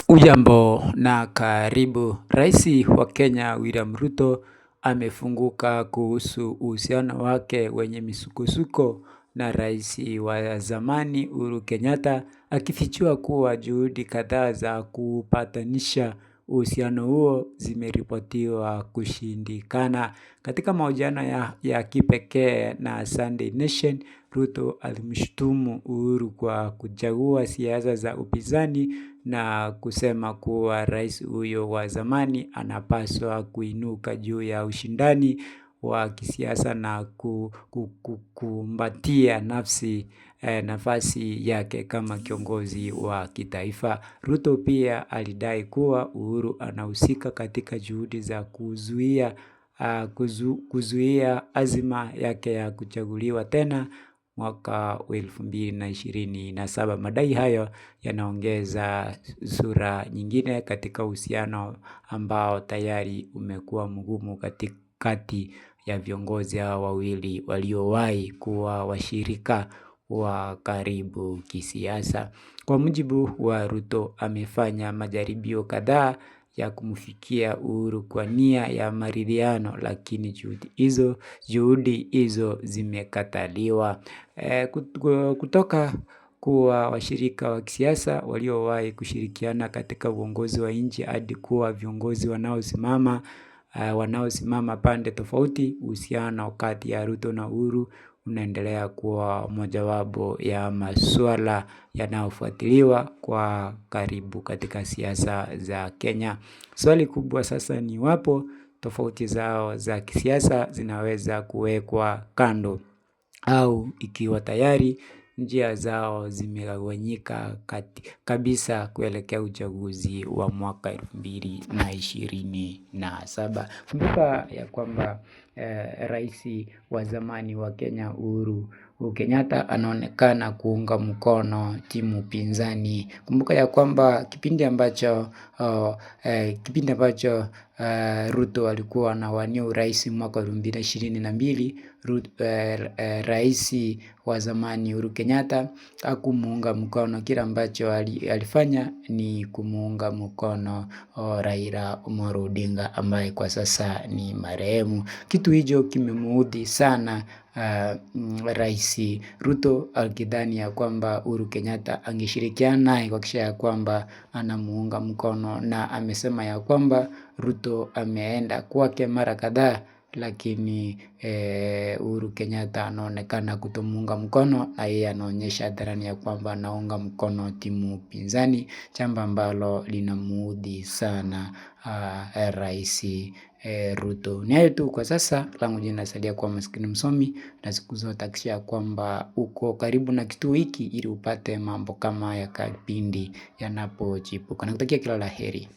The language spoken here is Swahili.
Ujambo na karibu. Rais wa Kenya William Ruto amefunguka kuhusu uhusiano wake wenye misukosuko na rais wa zamani Uhuru Kenyatta, akifichua kuwa juhudi kadhaa za kupatanisha uhusiano huo zimeripotiwa kushindikana. Katika mahojiano ya kipekee na Sunday Nation, Ruto alimshutumu Uhuru kwa kuchagua siasa za upinzani na kusema kuwa rais huyo wa zamani anapaswa kuinuka juu ya ushindani wa kisiasa na kukumbatia nafasi yake kama kiongozi wa kitaifa. Ruto pia alidai kuwa Uhuru anahusika katika juhudi za kuzuia azima yake ya kuchaguliwa tena mwaka wa 2027. Madai hayo yanaongeza sura nyingine katika uhusiano ambao tayari umekuwa mgumu kati ya viongozi hao wawili waliowahi kuwa washirika wa karibu kisiasa. Kwa mujibu wa Ruto, amefanya majaribio kadhaa ya kumfikia Uhuru kwa nia ya maridhiano, lakini juhudi hizo zimekataliwa. Kutoka kuwa washirika wa kisiasa waliowahi kushirikiana katika uongozi wa nchi hadi kuwa viongozi wanaosimama pande tofauti, uhusiano kati ya Ruto na Uhuru unaendelea kuwa mojawapo ya masuala yanayofuatiliwa kwa karibu katika siasa za Kenya. Swali kubwa sasa ni iwapo tofauti zao za kisiasa zinaweza kuwekwa kando, au ikiwa tayari njia zao zimegawanyika kabisa kuelekea uchaguzi wa mwaka 2027. Kumbuka ya kwamba rais wa zamani wa Kenya Uhuru Kenyatta anaonekana kuunga mkono timu pinzani. Kumbuka ya kwamba kipindi ambacho Ruto alikuwa anawania urais mwaka 2022, rais wa zamani Uhuru Kenyatta hakumuunga mkono. Kile ambacho alifanya ni kumuunga mkono Raila Amolo Odinga ambaye kwa sasa ni marehemu. Kitu hicho kimemuudhi sana rais Ruto, akidhani ya kwamba Uhuru Kenyatta angeshirikiana naye kuhakikisha ya kwamba anamuunga mkono, na amesema ya kwamba Ruto ameenda kwake mara kadhaa, lakini Uhuru Kenyatta anaonekana kutomuunga mkono, na yeye anaonyesha hadharani ya kwamba anaunga mkono timu pinzani, jambo ambalo linamuudhi sana rais Ruto. Ni hayo tu kwa sasa. Langu jina nasalia kwa Maskini Msomi, na siku zote hakikisha kwamba uko karibu na kituo hiki ili upate mambo kama ya kipindi yanapochipuka. Nakutakia kila la heri.